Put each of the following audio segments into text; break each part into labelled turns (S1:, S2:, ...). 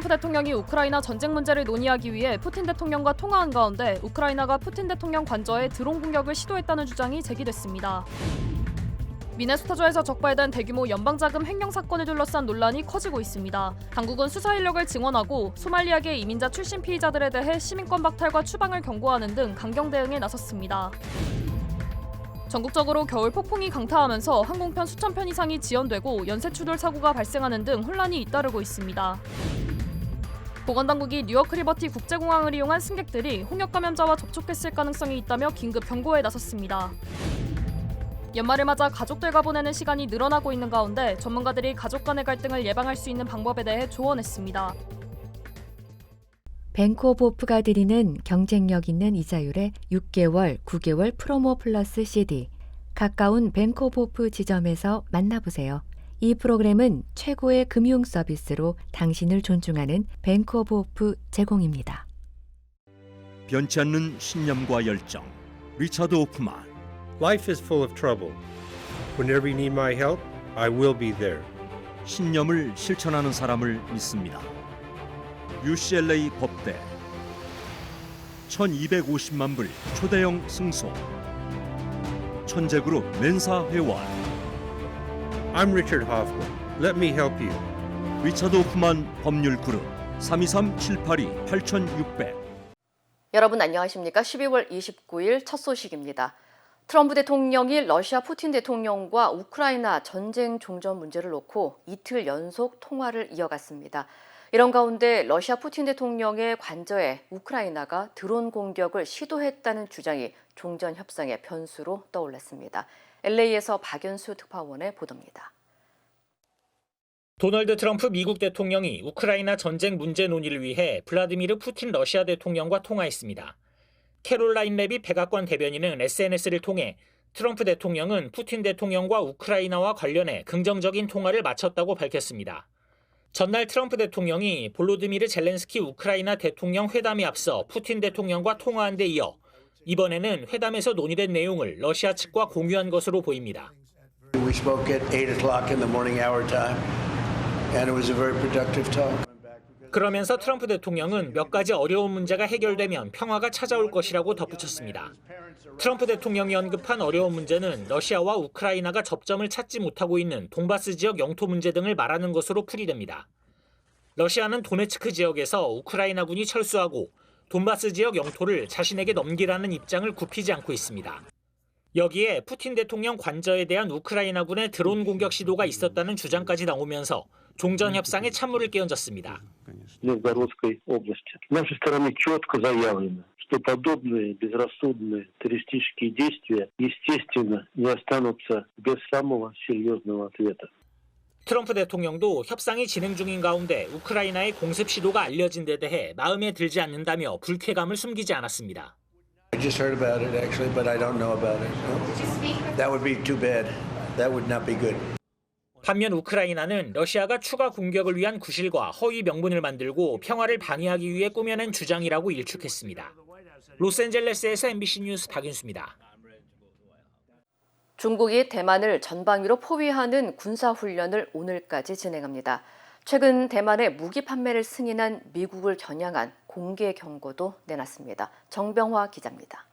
S1: 트럼프 대통령이 우크라이나 전쟁 문제를 논의하기 위해 푸틴 대통령과 통화한 가운데 우크라이나가 푸틴 대통령 관저에 드론 공격을 시도했다는 주장이 제기됐습니다. 미네소타주에서 적발된 대규모 연방자금 횡령 사건을 둘러싼 논란이 커지고 있습니다. 당국은 수사 인력을 증원하고 소말리아계 이민자 출신 피의자들에 대해 시민권 박탈과 추방을 경고하는 등 강경 대응에 나섰습니다. 전국적으로 겨울 폭풍이 강타하면서 항공편 수천 편 이상이 지연되고 연쇄 추돌 사고가 발생하는 등 혼란이 잇따르고 있습니다. 보건당국이 뉴여크 리버티 국제공항을 이용한 승객들이 홍역 감염자와 접촉했을 가능성이 있다며 긴급 경고에 나섰습니다. 연말을 맞아 가족들과 보내는 시간이 늘어나고 있는 가운데 전문가들이 가족 간의 갈등을 예방할 수 있는 방법에 대해 조언했습니다.
S2: 뱅크 오브 호프가 드리는 경쟁력 있는 이자율의 6개월, 9개월 프로모 플러스 CD. 가까운 뱅크 오브 호프 지점에서 만나보세요. 이 프로그램은 최고의 금융 서비스로 당신을 존중하는 뱅크 오브 호프 제공입니다.
S3: 변치 않는 신념과 열정. 리차드 호프만.
S4: Life is full of trouble. Whenever you need my help, I will be there.
S3: 신념을 실천하는 사람을 믿습니다. UCLA 법대 1250만 불 초대형 승소 천재그룹 멘사 회원
S4: I'm Richard Hoffman. Let me help you.
S3: 리차드 호프만 법률그룹 323-782-8600
S5: 여러분 안녕하십니까? 12월 29일 첫 소식입니다. 트럼프 대통령이 러시아 푸틴 대통령과 우크라이나 전쟁 종전 문제를 놓고 이틀 연속 통화를 이어갔습니다. 이런 가운데 러시아 푸틴 대통령의 관저에 우크라이나가 드론 공격을 시도했다는 주장이 종전 협상의 변수로 떠올랐습니다. LA에서 박연수 특파원의 보도입니다.
S6: 도널드 트럼프 미국 대통령이 우크라이나 전쟁 문제 논의를 위해 블라디미르 푸틴 러시아 대통령과 통화했습니다. 캐롤라인 레비 백악관 대변인은 SNS를 통해 트럼프 대통령은 푸틴 대통령과 우크라이나와 관련해 긍정적인 통화를 마쳤다고 밝혔습니다. 전날 트럼프 대통령이 볼로디미르 젤렌스키 우크라이나 대통령 회담에 앞서 푸틴 대통령과 통화한 데 이어 이번에는 회담에서 논의된 내용을 러시아 측과 공유한 것으로 보입니다.
S7: We spoke at 8 o'clock in the morning hour time, and it was a very productive talk.
S6: 그러면서 트럼프 대통령은 몇 가지 어려운 문제가 해결되면 평화가 찾아올 것이라고 덧붙였습니다. 트럼프 대통령이 언급한 어려운 문제는 러시아와 우크라이나가 접점을 찾지 못하고 있는 돈바스 지역 영토 문제 등을 말하는 것으로 풀이됩니다. 러시아는 도네츠크 지역에서 우크라이나군이 철수하고 돈바스 지역 영토를 자신에게 넘기라는 입장을 굽히지 않고 있습니다. 여기에 푸틴 대통령 관저에 대한 우크라이나군의 드론 공격 시도가 있었다는 주장까지 나오면서 종전 협상에 찬물을 끼얹었습니다.
S8: Новгородской области. С нашей стороны четко заявлено, что подобные безрассудные террористические действия, естественно, не останутся без самого серьезного ответа.
S6: 트럼프 대통령도 협상이 진행 중인 가운데 우크라이나의 공습 시도가 알려진 데 대해 마음에 들지 않는다며 불쾌감을 숨기지 않았습니다.
S7: I just heard about it actually, but I don't know about it. That would be too bad. That would not be good.
S6: 반면 우크라이나는 러시아가 추가 공격을 위한 구실과 허위 명분을 만들고 평화를 방해하기 위해 꾸며낸 주장이라고 일축했습니다. 로스앤젤레스에서 MBC 뉴스 박윤수입니다.
S5: 중국이 대만을 전방위로 포위하는 군사훈련을 오늘까지 진행합니다. 최근 대만의 무기 판매를 승인한 미국을 겨냥한 공개 경고도 내놨습니다. 정병화 기자입니다.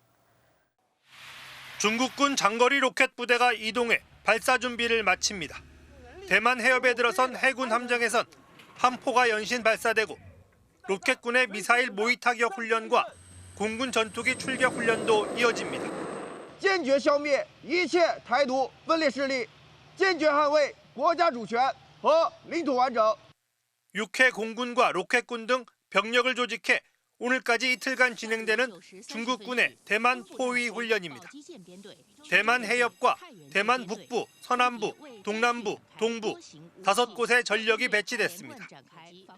S9: 중국군 장거리 로켓 부대가 이동해 발사 준비를 마칩니다. 대만 해협에 들어선 해군 함정에선 함포가 연신 발사되고 로켓군의 미사일 모의 타격 훈련과 공군 전투기 출격 훈련도 이어집니다.
S10: 坚决消灭一切台独分裂势力，坚决捍卫国家主权和领土完整。
S9: 육해 공군과 로켓군 등 병력을 조직해 오늘까지 이틀간 진행되는 중국군의 대만 포위 훈련입니다. 대만 해협과 대만 북부, 서남부, 동남부, 동부 5곳에 전력이 배치됐습니다.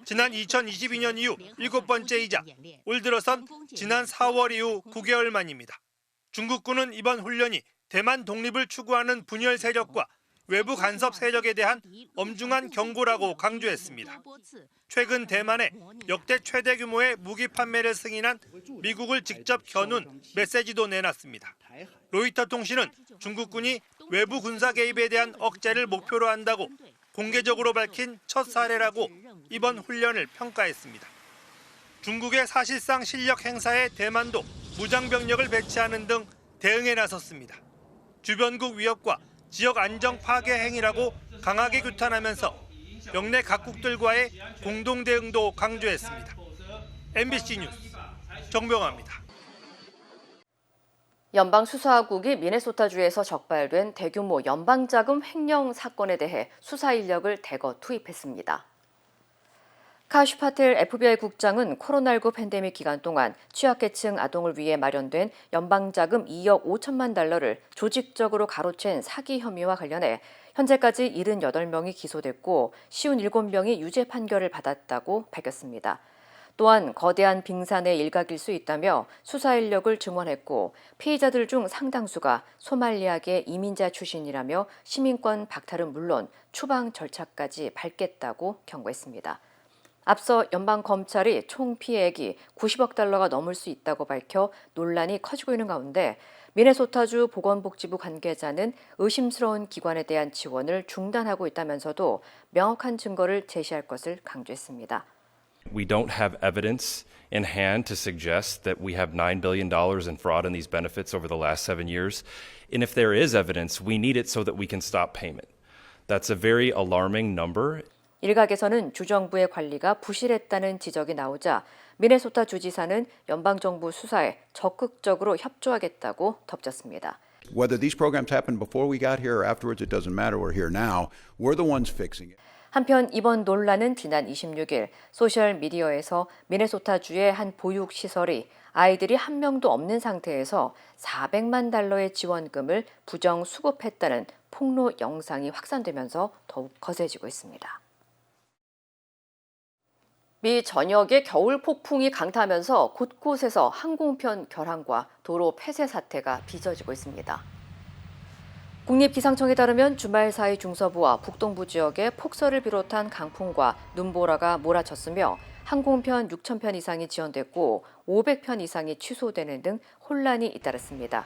S9: 지난 2022년 이후 7번째이자 올 들어선 지난 4월 이후 9개월 만입니다. 중국군은 이번 훈련이 대만 독립을 추구하는 분열 세력과 외부 간섭 세력에 대한 엄중한 경고라고 강조했습니다. 최근 대만에 역대 최대 규모의 무기 판매를 승인한 미국을 직접 겨눈 메시지도 내놨습니다. 로이터 통신은 중국군이 외부 군사 개입에 대한 억제를 목표로 한다고 공개적으로 밝힌 첫 사례라고 이번 훈련을 평가했습니다. 중국의 사실상 실력 행사에 대만도 무장병력을 배치하는 등 대응에 나섰습니다. 주변국 위협과 지역 안정 파괴 행위라고 강하게 규탄하면서 영내 각국들과의 공동 대응도 강조했습니다. MBC 뉴스 정병화입니다.
S5: 연방수사국이 미네소타주에서 적발된 대규모 연방자금 횡령 사건에 대해 수사 인력을 대거 투입했습니다. 카시 파텔 FBI 국장은 코로나19 팬데믹 기간 동안 취약계층 아동을 위해 마련된 연방자금 2억 5천만 달러를 조직적으로 가로챈 사기 혐의와 관련해 현재까지 78명이 기소됐고 57명이 유죄 판결을 받았다고 밝혔습니다. 또한 거대한 빙산의 일각일 수 있다며 수사 인력을 증원했고 피의자들 중 상당수가 소말리아계 이민자 출신이라며 시민권 박탈은 물론 추방 절차까지 밟겠다고 경고했습니다. 앞서 연방검찰이 총 피해액이 90억 달러가 넘을 수 있다고 밝혀 논란이 커지고 있는 가운데 미네소타주 보건복지부 관계자는 의심스러운 기관에 대한 지원을 중단하고 있다면서도 명확한 증거를 제시할 것을 강조했습니다.
S11: We don't have evidence in hand to suggest that we have $9 billion in fraud in these benefits over the last 7 years. And if there is evidence, we need it so that we can stop payment. That's a very alarming number.
S5: 일각에서는 주정부의 관리가 부실했다는 지적이 나오자 미네소타 주지사는 연방정부 수사에 적극적으로 협조하겠다고 덧붙였습니다.
S12: Whether these programs happened before we got here or afterwards, it doesn't matter. We're here now. We're the ones fixing it.
S5: 한편 이번 논란은 지난 26일 소셜미디어에서 미네소타주의 한 보육시설이 아이들이 한 명도 없는 상태에서 400만 달러의 지원금을 부정 수급했다는 폭로 영상이 확산되면서 더욱 거세지고 있습니다. 미 전역에 겨울 폭풍이 강타하면서 곳곳에서 항공편 결항과 도로 폐쇄 사태가 빚어지고 있습니다. 국립기상청에 따르면 주말 사이 중서부와 북동부 지역에 폭설을 비롯한 강풍과 눈보라가 몰아쳤으며 항공편 6,000편 이상이 지연됐고 500편 이상이 취소되는 등 혼란이 잇따랐습니다.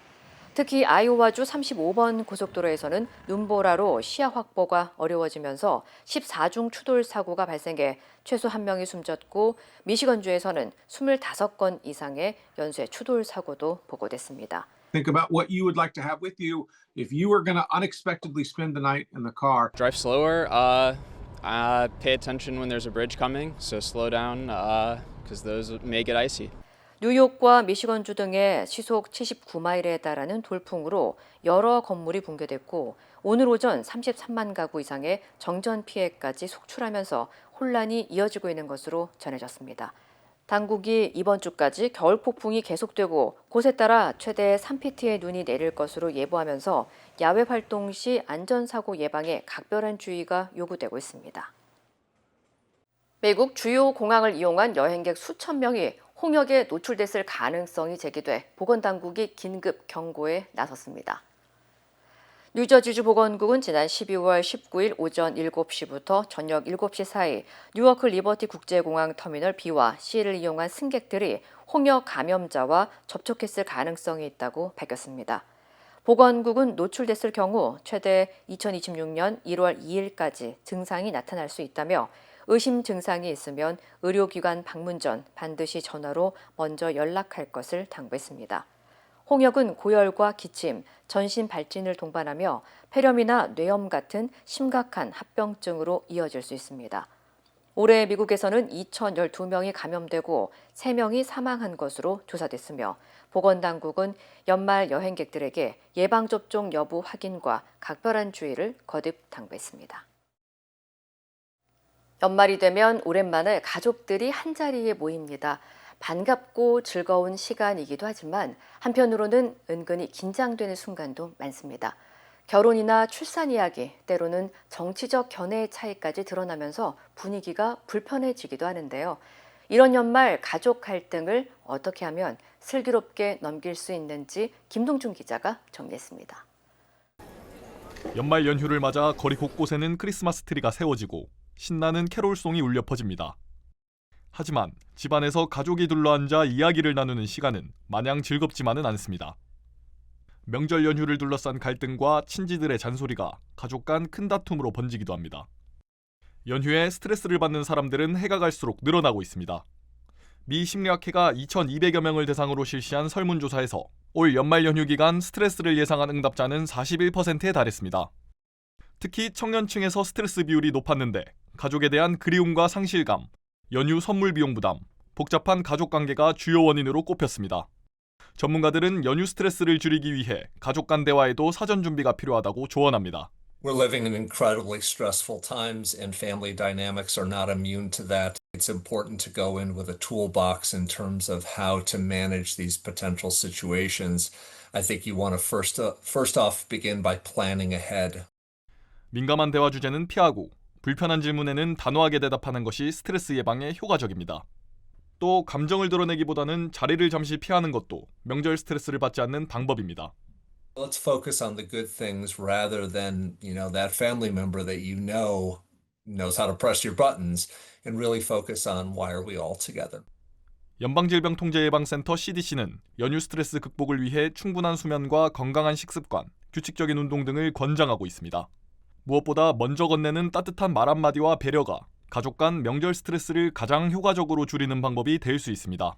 S5: 특히 아이오와주 35번 고속도로에서는 눈보라로 시야 확보가 어려워지면서 14중 추돌 사고가 발생해 최소 1명이 숨졌고 미시건주에서는 25건 이상의 연쇄 추돌 사고도 보고됐습니다.
S13: Think about what you would like to have with you if you were going to unexpectedly spend the night in the car.
S14: Drive slower. Pay attention when there's a bridge coming. So slow down because those may get icy.
S5: 뉴욕과 미시건주 등의 시속 79마일에 달하는 돌풍으로 여러 건물이 붕괴됐고 오늘 오전 33만 가구 이상의 정전 피해까지 속출하면서 혼란이 이어지고 있는 것으로 전해졌습니다. 당국이 이번 주까지 겨울 폭풍이 계속되고 곳에 따라 최대 3피트의 눈이 내릴 것으로 예보하면서 야외 활동 시 안전사고 예방에 각별한 주의가 요구되고 있습니다. 미국 주요 공항을 이용한 여행객 수천 명이 홍역에 노출됐을 가능성이 제기돼 보건당국이 긴급 경고에 나섰습니다. 뉴저지주 보건국은 지난 12월 19일 오전 7시부터 저녁 7시 사이 뉴워크 리버티 국제공항 터미널 B와 C를 이용한 승객들이 홍역 감염자와 접촉했을 가능성이 있다고 밝혔습니다. 보건국은 노출됐을 경우 최대 2026년 1월 2일까지 증상이 나타날 수 있다며 의심 증상이 있으면 의료기관 방문 전 반드시 전화로 먼저 연락할 것을 당부했습니다. 홍역은 고열과 기침, 전신 발진을 동반하며 폐렴이나 뇌염 같은 심각한 합병증으로 이어질 수 있습니다. 올해 미국에서는 2,012명이 감염되고 3명이 사망한 것으로 조사됐으며 보건당국은 연말 여행객들에게 예방접종 여부 확인과 각별한 주의를 거듭 당부했습니다. 연말이 되면 오랜만에 가족들이 한자리에 모입니다. 반갑고 즐거운 시간이기도 하지만 한편으로는 은근히 긴장되는 순간도 많습니다. 결혼이나 출산 이야기, 때로는 정치적 견해의 차이까지 드러나면서 분위기가 불편해지기도 하는데요. 이런 연말 가족 갈등을 어떻게 하면 슬기롭게 넘길 수 있는지 김동준 기자가 정리했습니다.
S15: 연말 연휴를 맞아 거리 곳곳에는 크리스마스 트리가 세워지고 신나는 캐롤송이 울려 퍼집니다. 하지만 집안에서 가족이 둘러앉아 이야기를 나누는 시간은 마냥 즐겁지만은 않습니다. 명절 연휴를 둘러싼 갈등과 친지들의 잔소리가 가족 간 큰 다툼으로 번지기도 합니다. 연휴에 스트레스를 받는 사람들은 해가 갈수록 늘어나고 있습니다. 미 심리학회가 2,200여 명을 대상으로 실시한 설문조사에서 올 연말 연휴 기간 스트레스를 예상한 응답자는 41%에 달했습니다. 특히 청년층에서 스트레스 비율이 높았는데 가족에 대한 그리움과 상실감, 연휴 선물 비용 부담, 복잡한 가족 관계가 주요 원인으로 꼽혔습니다. 전문가들은 연휴 스트레스를 줄이기 위해 가족 간 대화에도 사전 준비가 필요하다고 조언합니다.
S16: We're living in incredibly stressful times, and family dynamics are not immune to that. It's important to go in with a toolbox in terms of how to manage these potential situations. I think you want to first off begin by planning ahead.
S15: 민감한 대화 주제는 피하고 불편한 질문에는 단호하게 대답하는 것이 스트레스 예방에 효과적입니다. 또 감정을 드러내기보다는 자리를 잠시 피하는 것도 명절 스트레스를 받지 않는 방법입니다.
S16: Let's focus on the good things rather than, that family member that knows how to press your buttons, and really focus on why are we all together.
S15: 연방질병통제예방센터 CDC는 연휴 스트레스 극복을 위해 충분한 수면과 건강한 식습관, 규칙적인 운동 등을 권장하고 있습니다. 무엇보다 먼저 건네는 따뜻한 말 한마디와 배려가 가족 간 명절 스트레스를 가장 효과적으로 줄이는 방법이 될 수 있습니다.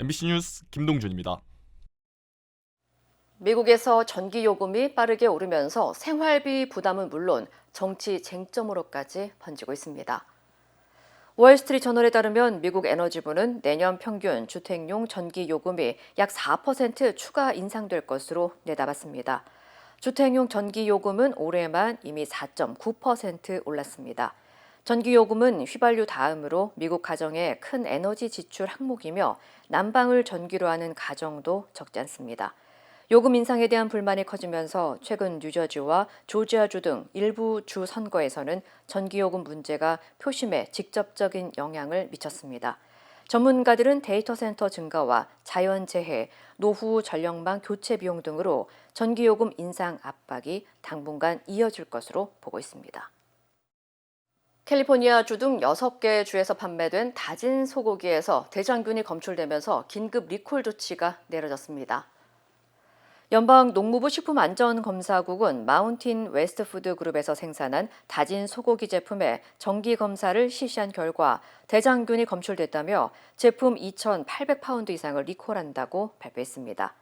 S15: MBC 뉴스 김동준입니다.
S5: 미국에서 전기요금이 빠르게 오르면서 생활비 부담은 물론 정치 쟁점으로까지 번지고 있습니다. 월스트리트저널에 따르면 미국 에너지부는 내년 평균 주택용 전기요금이 약 4% 추가 인상될 것으로 내다봤습니다. 주택용 전기요금은 올해만 이미 4.9% 올랐습니다. 전기요금은 휘발유 다음으로 미국 가정의 큰 에너지 지출 항목이며 난방을 전기로 하는 가정도 적지 않습니다. 요금 인상에 대한 불만이 커지면서 최근 뉴저지와 조지아주 등 일부 주 선거에서는 전기요금 문제가 표심에 직접적인 영향을 미쳤습니다. 전문가들은 데이터 센터 증가와 자연재해, 노후 전력망 교체 비용 등으로 전기요금 인상 압박이 당분간 이어질 것으로 보고 있습니다. 캘리포니아주 등 6개 주에서 판매된 다진 소고기에서 대장균이 검출되면서 긴급 리콜 조치가 내려졌습니다. 연방 농무부 식품안전검사국은 마운틴 웨스트푸드 그룹에서 생산한 다진 소고기 제품의 정기 검사를 실시한 결과 대장균이 검출됐다며 제품 2,800파운드 이상을 리콜한다고 발표했습니다.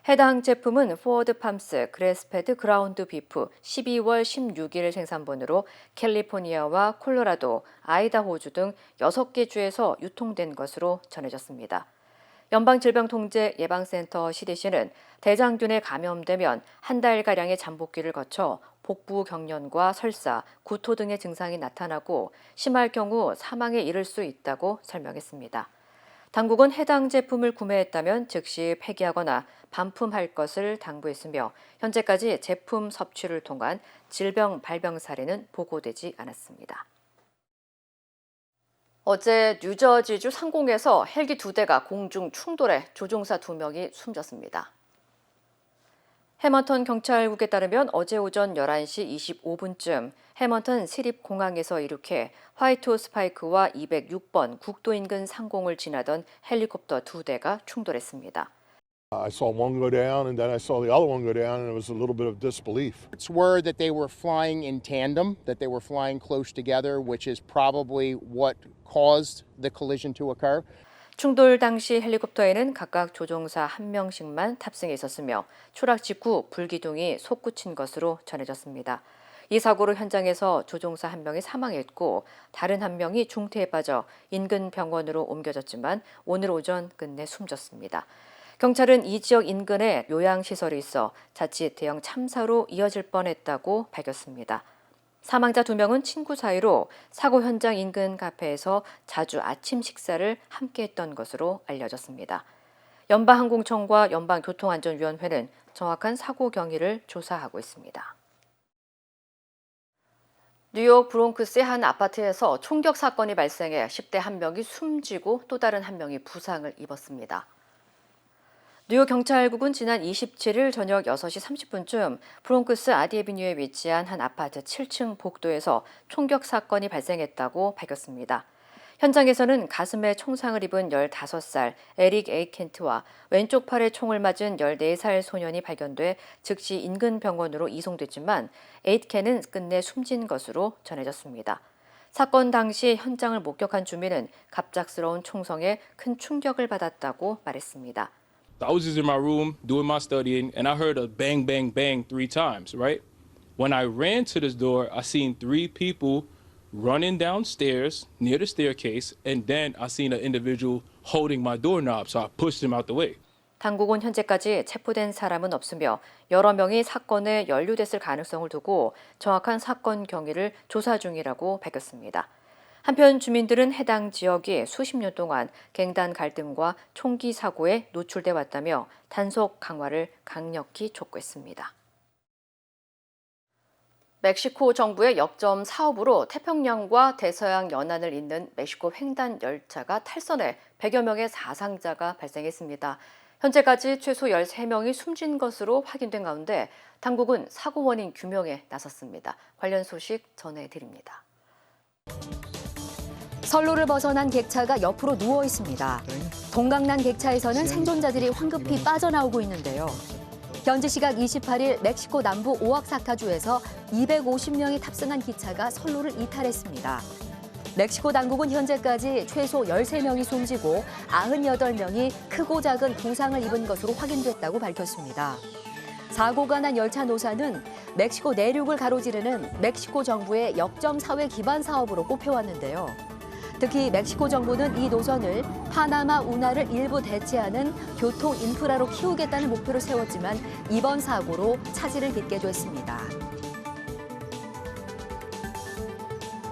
S5: 해당 제품은 포워드팜스 그래스페드 그라운드 비프 12월 16일 생산본으로 캘리포니아와 콜로라도, 아이다호주 등 6개 주에서 유통된 것으로 전해졌습니다. 연방질병통제예방센터 CDC는 대장균에 감염되면 한 달가량의 잠복기를 거쳐 복부 경련과 설사, 구토 등의 증상이 나타나고 심할 경우 사망에 이를 수 있다고 설명했습니다. 당국은 해당 제품을 구매했다면 즉시 폐기하거나 반품할 것을 당부했으며 현재까지 제품 섭취를 통한 질병 발병 사례는 보고되지 않았습니다. 어제 뉴저지주 상공에서 헬기 2대가 공중 충돌해 조종사 2명이 숨졌습니다. 해먼턴 경찰국에 따르면 어제 오전 11시 25분쯤 해먼턴 시립공항에서 이륙해 화이트 스파이크와 206번 국도 인근 상공을 지나던 헬리콥터 2대가 충돌했습니다.
S17: I saw one go down and then I saw the other one go down and it was a little bit of disbelief.
S18: It's word that they were flying in tandem, that they were flying close together, which is probably what caused the collision to occur.
S5: 충돌 당시 헬리콥터에는 각각 조종사 1명씩만 탑승해 있었으며 추락 직후 불기둥이 솟구친 것으로 전해졌습니다. 이 사고로 현장에서 조종사 1명이 사망했고 다른 1명이 중태에 빠져 인근 병원으로 옮겨졌지만 오늘 오전 끝내 숨졌습니다. 경찰은 이 지역 인근에 요양시설이 있어 자칫 대형 참사로 이어질 뻔했다고 밝혔습니다. 사망자 2명은 친구 사이로 사고 현장 인근 카페에서 자주 아침 식사를 함께 했던 것으로 알려졌습니다. 연방항공청과 연방교통안전위원회는 정확한 사고 경위를 조사하고 있습니다. 뉴욕 브롱크스의 한 아파트에서 총격 사건이 발생해 10대 1명이 숨지고 또 다른 1명이 부상을 입었습니다. 뉴욕 경찰국은 지난 27일 저녁 6시 30분쯤 브롱크스 아디에비뉴에 위치한 한 아파트 7층 복도에서 총격 사건이 발생했다고 밝혔습니다. 현장에서는 가슴에 총상을 입은 15살 에릭 에이켄트와 왼쪽 팔에 총을 맞은 14살 소년이 발견돼 즉시 인근 병원으로 이송됐지만 에이켄은 끝내 숨진 것으로 전해졌습니다. 사건 당시 현장을 목격한 주민은 갑작스러운 총성에 큰 충격을 받았다고 말했습니다.
S19: I was just in my room doing my studying and I heard a bang, bang, bang 3 times, right? When I ran to this door, I seen 3 people running downstairs near the staircase and then I seen an individual holding my doorknob, so I pushed him out the way.
S5: 당국은 현재까지 체포된 사람은 없으며 여러 명이 사건에 연루됐을 가능성을 두고 정확한 사건 경위를 조사 중이라고 밝혔습니다. 한편 주민들은 해당 지역이 수십 년 동안 갱단 갈등과 총기 사고에 노출돼 왔다며 단속 강화를 강력히 촉구했습니다. 멕시코 정부의 역점 사업으로 태평양과 대서양 연안을 잇는 멕시코 횡단 열차가 탈선해 100여 명의 사상자가 발생했습니다. 현재까지 최소 13명이 숨진 것으로 확인된 가운데 당국은 사고 원인 규명에 나섰습니다. 관련 소식 전해드립니다.
S20: 선로를 벗어난 객차가 옆으로 누워 있습니다. 동강난 객차에서는 생존자들이 황급히 빠져나오고 있는데요. 현지 시각 28일 멕시코 남부 오아사카주에서 250명이 탑승한 기차가 선로를 이탈했습니다. 멕시코 당국은 현재까지 최소 13명이 숨지고 98명이 크고 작은 부상을 입은 것으로 확인됐다고 밝혔습니다. 사고가 난 열차 노사는 멕시코 내륙을 가로지르는 멕시코 정부의 역점 사회 기반 사업으로 꼽혀왔는데요. 특히 멕시코 정부는 이 노선을 파나마 운하를 일부 대체하는 교통 인프라로 키우겠다는 목표를 세웠지만 이번 사고로 차질을 빚게 됐습니다.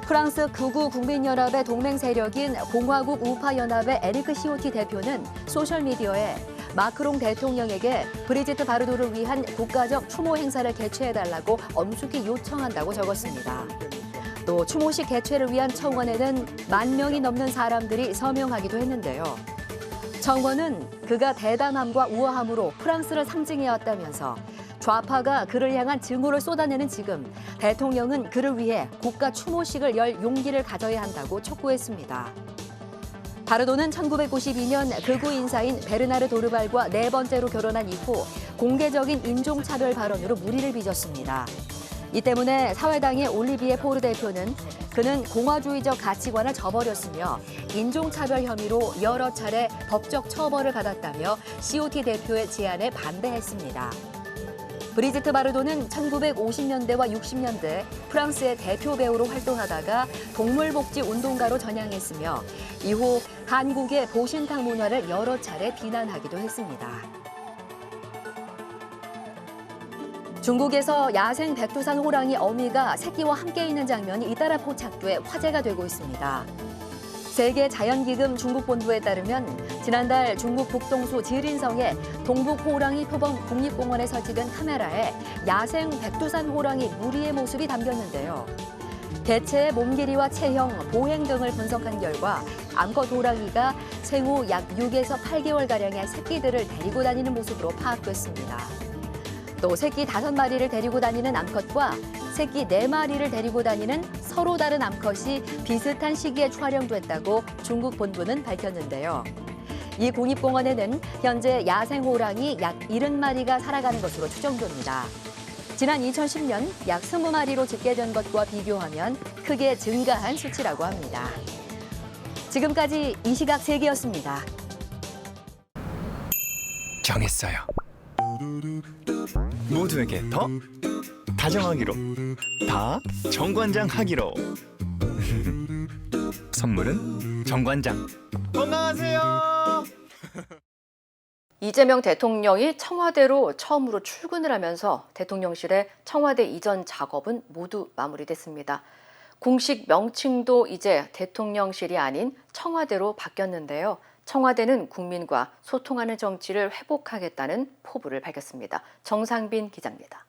S20: 프랑스 극우 국민연합의 동맹 세력인 공화국 우파 연합의 에리크 시오티 대표는 소셜미디어에 마크롱 대통령에게 브리지트 바르도를 위한 국가적 추모 행사를 개최해달라고 엄숙히 요청한다고 적었습니다. 또 추모식 개최를 위한 청원에는 10,000명이 넘는 사람들이 서명하기도 했는데요. 청원은 그가 대담함과 우아함으로 프랑스를 상징해왔다면서 좌파가 그를 향한 증오를 쏟아내는 지금 대통령은 그를 위해 국가 추모식을 열 용기를 가져야 한다고 촉구했습니다. 바르도는 1992년 극우 인사인 베르나르 도르발과 4번째로 결혼한 이후 공개적인 인종차별 발언으로 물의를 빚었습니다. 이 때문에 사회당의 올리비에 포르 대표는 그는 공화주의적 가치관을 저버렸으며 인종차별 혐의로 여러 차례 법적 처벌을 받았다며 시오티 대표의 제안에 반대했습니다. 브리지트 바르도는 1950년대와 60년대 프랑스의 대표 배우로 활동하다가 동물복지 운동가로 전향했으며 이후 한국의 보신탕 문화를 여러 차례 비난하기도 했습니다. 중국에서 야생 백두산 호랑이 어미가 새끼와 함께 있는 장면이 잇따라 포착돼 화제가 되고 있습니다. 세계 자연기금 중국본부에 따르면 지난달 중국 북동수 지린성의 동북 호랑이 표범 국립공원에 설치된 카메라에 야생 백두산 호랑이 무리의 모습이 담겼는데요. 개체의 몸 길이와 체형, 보행 등을 분석한 결과 암컷 호랑이가 생후 약 6에서 8개월가량의 새끼들을 데리고 다니는 모습으로 파악됐습니다. 또 새끼 5마리를 데리고 다니는 암컷과 새끼 4마리를 데리고 다니는 서로 다른 암컷이 비슷한 시기에 촬영됐다고 중국 본부는 밝혔는데요. 이 국립공원에는 현재 야생 호랑이 약 70마리가 살아가는 것으로 추정됩니다. 지난 2010년 약 20마리로 집계된 것과 비교하면 크게 증가한 수치라고 합니다. 지금까지 이 시각 세계였습니다.
S21: 정했어요. 모두에게 더 다정하기로, 다 정관장 하기로. 선물은 정관장. 건강하세요.
S5: 이재명 대통령이 청와대로 처음으로 출근을 하면서 대통령실의 청와대 이전 작업은 모두 마무리됐습니다. 공식 명칭도 이제 대통령실이 아닌 청와대로 바뀌었는데요. 청와대는 국민과 소통하는 정치를 회복하겠다는 포부를 밝혔습니다. 정상빈 기자입니다.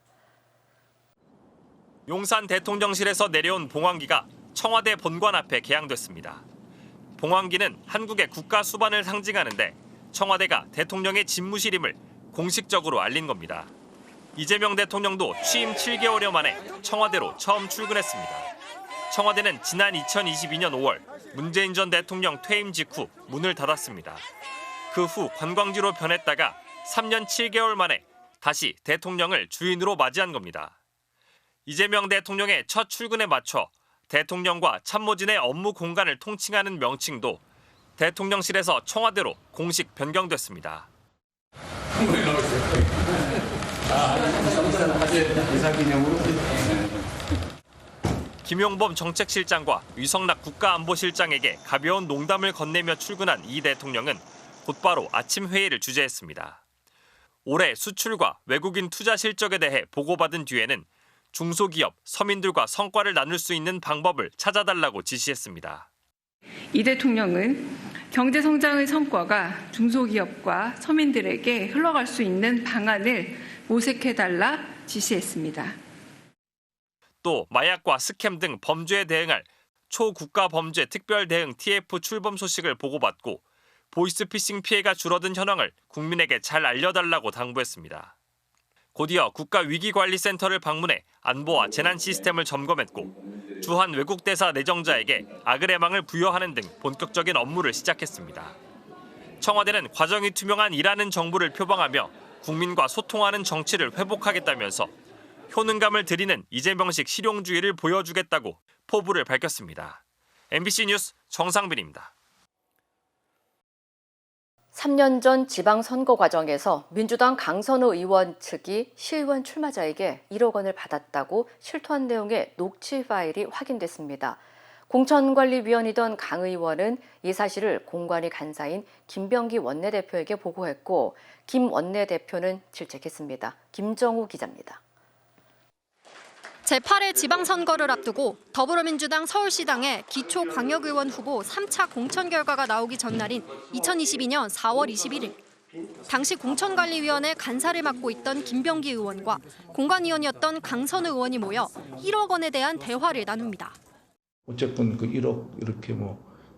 S22: 용산 대통령실에서 내려온 봉황기가 청와대 본관 앞에 개항됐습니다. 봉황기는 한국의 국가 수반을 상징하는데 청와대가 대통령의 집무실임을 공식적으로 알린 겁니다. 이재명 대통령도 취임 7개월여 만에 청와대로 처음 출근했습니다. 청와대는 지난 2022년 5월 문재인 전 대통령 퇴임 직후 문을 닫았습니다. 그 후 관광지로 변했다가 3년 7개월 만에 다시 대통령을 주인으로 맞이한 겁니다. 이재명 대통령의 첫 출근에 맞춰 대통령과 참모진의 업무 공간을 통칭하는 명칭도 대통령실에서 청와대로 공식 변경됐습니다. 김용범 정책실장과 유성락 국가안보실장에게 가벼운 농담을 건네며 출근한 이 대통령은 곧바로 아침 회의를 주재했습니다. 올해 수출과 외국인 투자 실적에 대해 보고받은 뒤에는 중소기업, 서민들과 성과를 나눌 수 있는 방법을 찾아달라고 지시했습니다.
S1: 이 대통령은 경제성장의 성과가 중소기업과 서민들에게 흘러갈 수 있는 방안을 모색해달라 지시했습니다.
S22: 또 마약과 스캠 등 범죄에 대응할 초국가범죄 특별대응 TF 출범 소식을 보고받고 보이스피싱 피해가 줄어든 현황을 국민에게 잘 알려달라고 당부했습니다. 곧이어 국가위기관리센터를 방문해 안보와 재난 시스템을 점검했고 주한 외국대사 내정자에게 아그레망을 부여하는 등 본격적인 업무를 시작했습니다. 청와대는 과정이 투명한 일하는 정부를 표방하며 국민과 소통하는 정치를 회복하겠다면서 효능감을 드리는 이재명식 실용주의를 보여주겠다고 포부를 밝혔습니다. MBC 뉴스 정상빈입니다.
S5: 3년 전 지방선거 과정에서 민주당 강선우 의원 측이 시의원 출마자에게 1억 원을 받았다고 실토한 내용의 녹취 파일이 확인됐습니다. 공천관리위원이던 강 의원은 이 사실을 공관위 간사인 김병기 원내대표에게 보고했고 김 원내대표는 질책했습니다. 김정우 기자입니다.
S2: 제8회 지방선거를 앞두고 더불어민주당 서울시당의 기초광역의원 후보 3차 공천 결과가 나오기 전날인 2022년 4월 21일. 당시 공천관리위원회 간사를 맡고 있던 김병기 의원과 공관위원이었던 강선우 의원이 모여 1억 원에 대한 대화를 나눕니다.
S23: 어쨌건 그 1억 이렇게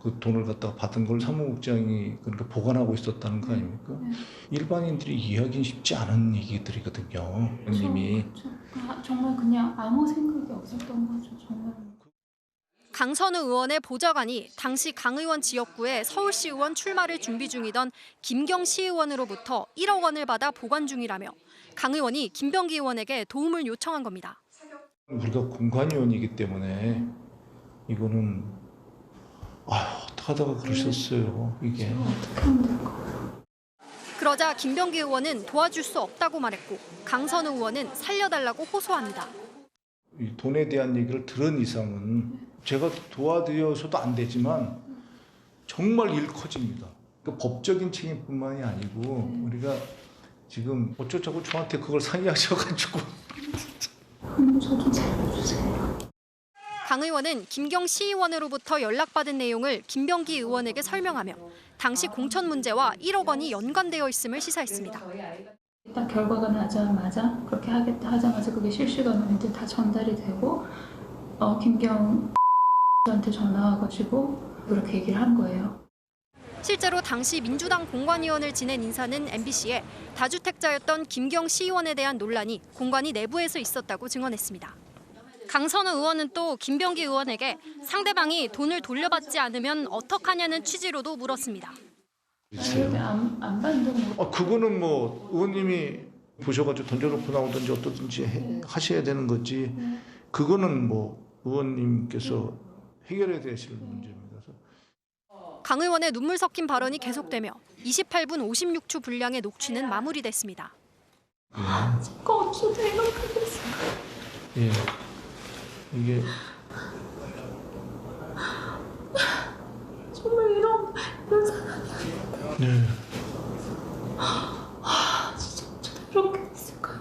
S23: 그 돈을 갖다가 받은 걸 사무국장이 그러니까 보관하고 있었다는 거 아닙니까? 일반인들이 이해하기는 쉽지 않은 얘기들이거든요. 님이
S24: 정말 그냥 아무 생각이 없었던 거죠. 정말.
S2: 강선우 의원의 보좌관이 당시 강 의원 지역구에 서울시 의원 출마를 준비 중이던 김경 시의원으로부터 1억 원을 받아 보관 중이라며 강 의원이 김병기 의원에게 도움을 요청한 겁니다.
S23: 우리가 공관위원이기 때문에 이거는 어떡하다가 그러셨어요, 이게.
S2: 그러자 김병기 의원은 도와줄 수 없다고 말했고 강선우 의원은 살려달라고 호소합니다.
S23: 이 돈에 대한 얘기를 들은 이상은 제가 도와드려서도 안 되지만 정말 일 커집니다. 그 법적인 책임뿐만이 아니고 우리가 지금 어쩌자고 저한테 그걸 상의하셔가지고.
S24: 저도 잘해주세요.
S2: 강 의원은 김경 시의원으로부터 연락받은 내용을 김병기 의원에게 설명하며 당시 공천 문제와 1억 원이 연관되어 있음을 시사했습니다.
S24: 일단 결과가 나자마자 그렇게 하겠다 하자마자 그게 실시간으로 이제 다 전달이 되고 김경 한테 전화 와가지고 그렇게 얘기를 한 거예요.
S2: 실제로 당시 민주당 공관위원을 지낸 인사는 MBC에 다주택자였던 김경 시의원에 대한 논란이 공관위 내부에서 있었다고 증언했습니다. 강선우 의원은 또 김병기 의원에게 상대방이 돈을 돌려받지 않으면 어떡하냐는 취지로도 물었습니다.
S24: 안 받는 거.
S23: 그거는 의원님이 보셔가지고 던져놓고 나오든지 어떠든지 하셔야 되는 거지. 그거는 의원님께서 해결해야 되실 문제입니다.
S2: 강 의원의 눈물 섞인 발언이 계속되며 28분 56초 분량의 녹취는 마무리됐습니다.
S24: 제가 어쩌다 이렇게 됐을까.
S23: 예. 이게
S24: 정말 이런 사람이 아닐까.
S23: 네.
S24: 진짜 어쩌다 이렇게 됐을까.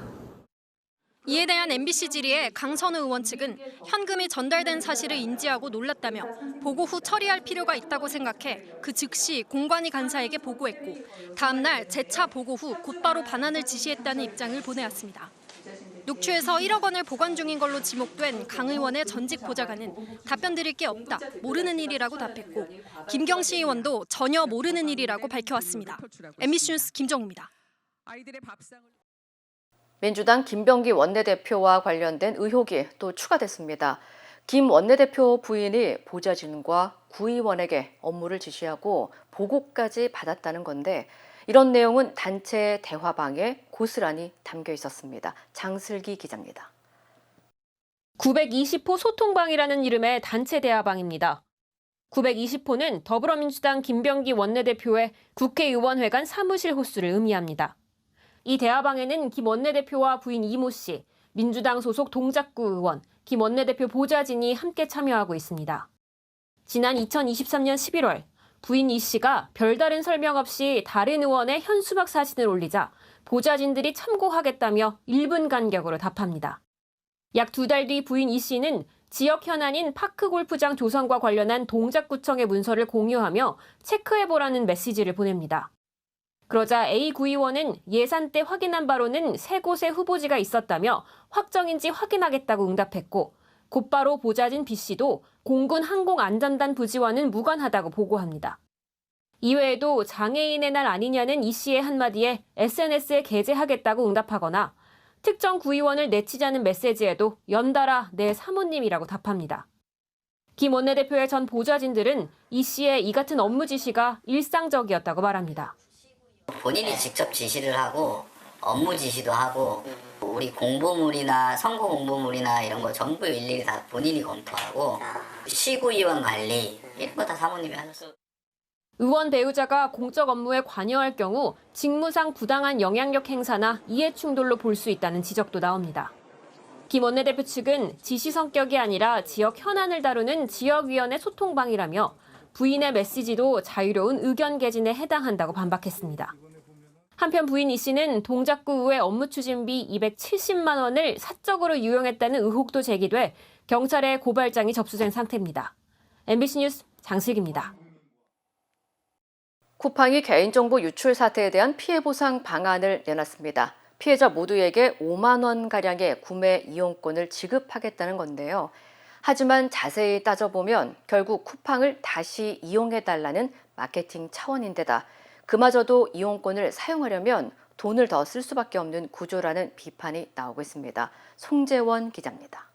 S2: 이에 대한 MBC 질의에 강선우 의원 측은 현금이 전달된 사실을 인지하고 놀랐다며 보고 후 처리할 필요가 있다고 생각해 그 즉시 공관위 간사에게 보고했고 다음 날 재차 보고 후 곧바로 반환을 지시했다는 입장을 보내왔습니다. 녹취에서 1억 원을 보관 중인 걸로 지목된 강 의원의 전직 보좌관은 답변 드릴 게 없다, 모르는 일이라고 답했고 김경시 의원도 전혀 모르는 일이라고 밝혀왔습니다. MBC 뉴스 김정우입니다.
S5: 민주당 김병기 원내대표와 관련된 의혹이 또 추가됐습니다. 김 원내대표 부인이 보좌진과 구의원에게 업무를 지시하고 보고까지 받았다는 건데 이런 내용은 단체 대화방에 고스란히 담겨 있었습니다. 장슬기 기자입니다.
S3: 920호 소통방이라는 이름의 단체 대화방입니다. 920호는 더불어민주당 김병기 원내대표의 국회의원회관 사무실 호수를 의미합니다. 이 대화방에는 김 원내대표와 부인 이모 씨, 민주당 소속 동작구 의원, 김 원내대표 보좌진이 함께 참여하고 있습니다. 지난 2023년 11월 부인 이 씨가 별다른 설명 없이 다른 의원의 현수막 사진을 올리자 보좌진들이 참고하겠다며 1분 간격으로 답합니다. 약 2달 뒤 부인 이 씨는 지역 현안인 파크골프장 조성과 관련한 동작구청의 문서를 공유하며 체크해보라는 메시지를 보냅니다. 그러자 A 구의원은 예산 때 확인한 바로는 3곳의 후보지가 있었다며 확정인지 확인하겠다고 응답했고 곧바로 보좌진 B 씨도 공군 항공안전단 부지와는 무관하다고 보고합니다. 이외에도 장애인의 날 아니냐는 이 씨의 한마디에 SNS에 게재하겠다고 응답하거나 특정 구의원을 내치자는 메시지에도 연달아 내 사모님이라고 답합니다. 김 원내대표의 전 보좌진들은 이 씨의 이 같은 업무 지시가 일상적이었다고 말합니다.
S4: 본인이 직접 지시를 하고 업무 지시도 하고 우리 공보물이나 선거 공보물이나 이런 거 전부 일일이 다 본인이 검토하고 시구의원 관리 이런 거 다 사모님이 하셨어요.
S3: 의원 배우자가 공적 업무에 관여할 경우 직무상 부당한 영향력 행사나 이해 충돌로 볼 수 있다는 지적도 나옵니다. 김 원내대표 측은 지시 성격이 아니라 지역 현안을 다루는 지역위원회 소통방이라며 부인의 메시지도 자유로운 의견 개진에 해당한다고 반박했습니다. 한편 부인 이 씨는 동작구 의회 업무 추진비 270만 원을 사적으로 유용했다는 의혹도 제기돼 경찰에 고발장이 접수된 상태입니다. MBC 뉴스 장슬기입니다.
S5: 쿠팡이 개인정보 유출 사태에 대한 피해 보상 방안을 내놨습니다. 피해자 모두에게 5만 원가량의 구매 이용권을 지급하겠다는 건데요. 하지만 자세히 따져보면 결국 쿠팡을 다시 이용해달라는 마케팅 차원인데다 그마저도 이용권을 사용하려면 돈을 더 쓸 수밖에 없는 구조라는 비판이 나오고 있습니다. 송재원 기자입니다.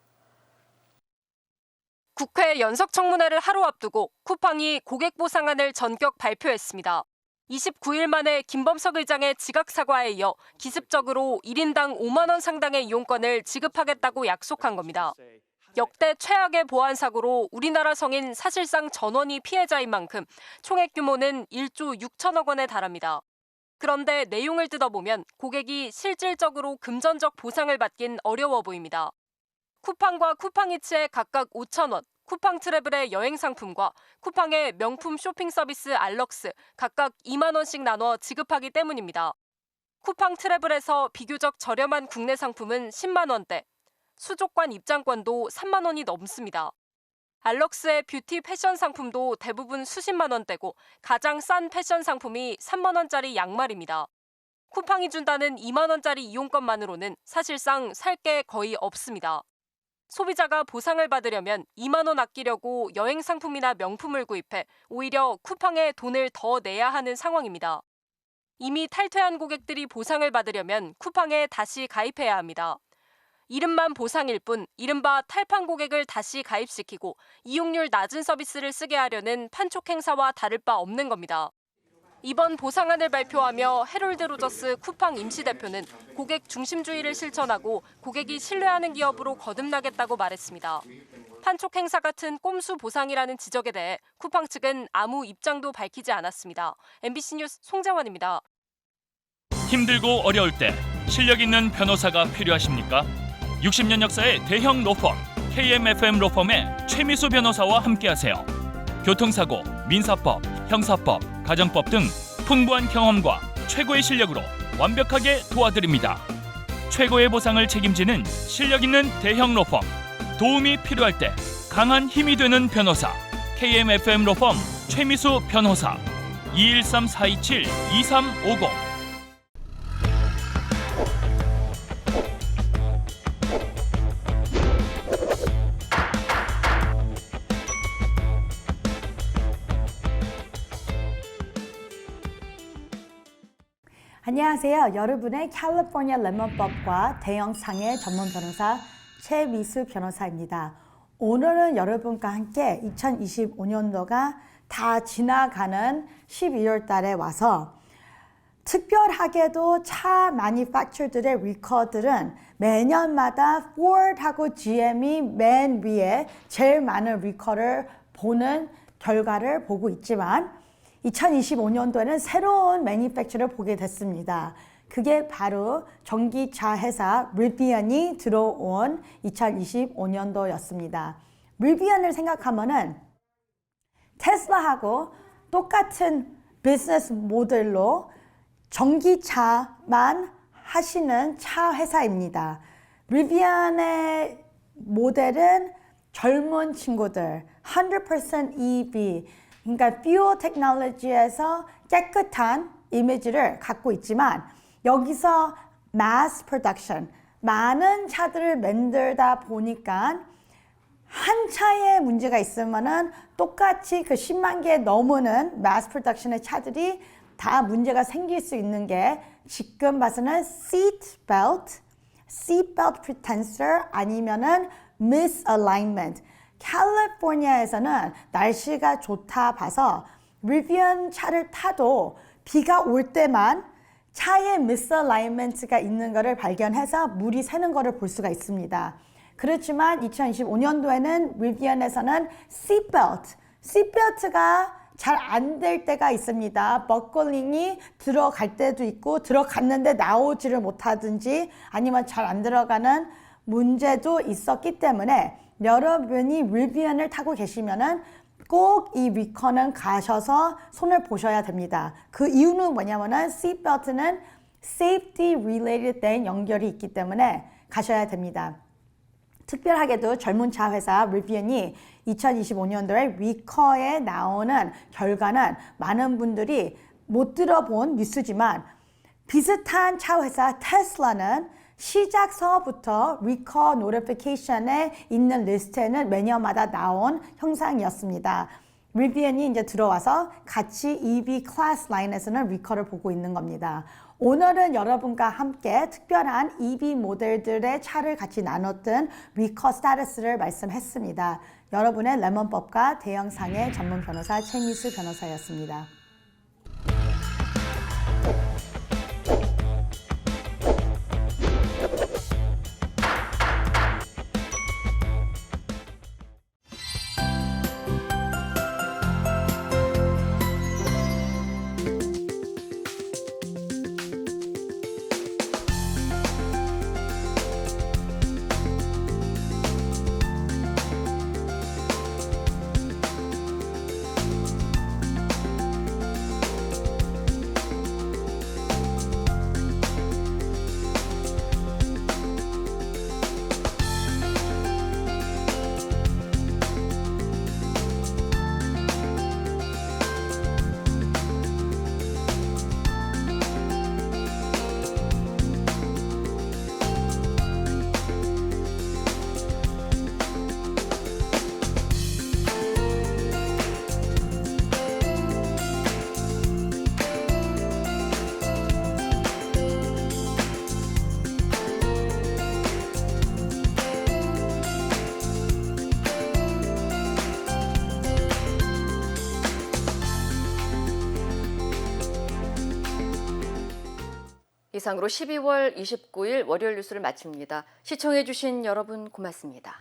S2: 국회 연석청문회를 하루 앞두고 쿠팡이 고객 보상안을 전격 발표했습니다. 29일 만에 김범석 의장의 지각 사과에 이어 기습적으로 1인당 5만 원 상당의 이용권을 지급하겠다고 약속한 겁니다. 역대 최악의 보안 사고로 우리나라 성인 사실상 전원이 피해자인 만큼 총액 규모는 1조 6천억 원에 달합니다. 그런데 내용을 뜯어보면 고객이 실질적으로 금전적 보상을 받긴 어려워 보입니다. 쿠팡과 쿠팡이츠의 각각 5천 원, 쿠팡 트래블의 여행 상품과 쿠팡의 명품 쇼핑 서비스 알럭스 각각 2만 원씩 나눠 지급하기 때문입니다. 쿠팡 트래블에서 비교적 저렴한 국내 상품은 10만 원대, 수족관 입장권도 3만 원이 넘습니다. 알럭스의 뷰티 패션 상품도 대부분 수십만 원대고 가장 싼 패션 상품이 3만 원짜리 양말입니다. 쿠팡이 준다는 2만 원짜리 이용권만으로는 사실상 살 게 거의 없습니다. 소비자가 보상을 받으려면 2만 원 아끼려고 여행 상품이나 명품을 구입해 오히려 쿠팡에 돈을 더 내야 하는 상황입니다. 이미 탈퇴한 고객들이 보상을 받으려면 쿠팡에 다시 가입해야 합니다. 이름만 보상일 뿐 이른바 탈판 고객을 다시 가입시키고 이용률 낮은 서비스를 쓰게 하려는 판촉 행사와 다를 바 없는 겁니다. 이번 보상안을 발표하며 해롤드 로저스 쿠팡 임시대표는 고객 중심주의를 실천하고 고객이 신뢰하는 기업으로 거듭나겠다고 말했습니다. 판촉 행사 같은 꼼수 보상이라는 지적에 대해 쿠팡 측은 아무 입장도 밝히지 않았습니다. MBC 뉴스 송재원입니다.
S7: 힘들고 어려울 때 실력 있는 변호사가 필요하십니까? 60년 역사의 대형 로펌 KMFM 로펌의 최미수 변호사와 함께하세요. 교통사고, 민사법, 형사법, 가정법 등 풍부한 경험과 최고의 실력으로 완벽하게 도와드립니다. 최고의 보상을 책임지는 실력 있는 대형 로펌, 도움이 필요할 때 강한 힘이 되는 변호사 KMFM 로펌 최미수 변호사 213-427-2350.
S8: 안녕하세요. 여러분의 캘리포니아 레몬법과 대형 상해 전문 변호사 최미수 변호사입니다. 오늘은 여러분과 함께 2025년도가 다 지나가는 12월 달에 와서 특별하게도 차 매니팩처들의 리커들은 매년마다 Ford하고 GM이 맨 위에 제일 많은 리커를 보는 결과를 보고 있지만 2025년도에는 새로운 매니팩처를 보게 됐습니다. 그게 바로 전기차 회사 리비안이 들어온 2025년도였습니다. 리비안을 생각하면은 테슬라하고 똑같은 비즈니스 모델로 전기차만 하시는 차 회사입니다. 리비안의 모델은 젊은 친구들, 100% EV, 그러니까 퓨어 테크놀로지에서 깨끗한 이미지를 갖고 있지만 여기서 mass production, 많은 차들을 만들다 보니까 한 차에 문제가 있으면은 똑같이 그 10만 개 넘는 mass production의 차들이 다 문제가 생길 수 있는 게 지금 봐서는 seat belt pretensor 아니면은 misalignment. 캘리포니아에서는 날씨가 좋다 봐서 리비안 차를 타도 비가 올 때만 차에 misalignment가 있는 것을 발견해서 물이 새는 것을 볼 수가 있습니다. 그렇지만 2025년도에는 리비안에서는 seatbelt가 잘 안 될 때가 있습니다. 버클링이 들어갈 때도 있고 들어갔는데 나오지를 못하든지 아니면 잘 안 들어가는 문제도 있었기 때문에 여러분이 리비안을 타고 계시면은 꼭 이 리커는 가셔서 손을 보셔야 됩니다. 그 이유는 뭐냐면은 seatbelt는 safety related 된 연결이 있기 때문에 가셔야 됩니다. 특별하게도 젊은 차 회사 리비안이 2025년도에 리커에 나오는 결과는 많은 분들이 못 들어본 뉴스지만 비슷한 차 회사 테슬라는 시작서부터 리커 노티피케이션에 있는 리스트에는 매년마다 나온 형상이었습니다. 리비안이 이제 들어와서 같이 EV 클래스 라인에서는 리커를 보고 있는 겁니다. 오늘은 여러분과 함께 특별한 EV 모델들의 차를 같이 나눴던 리커 스타터스를 말씀했습니다. 여러분의 레몬법과 대형상해 전문 변호사 최미수 변호사였습니다.
S5: 이상으로 12월 29일 월요일 뉴스를 마칩니다. 시청해주신 여러분 고맙습니다.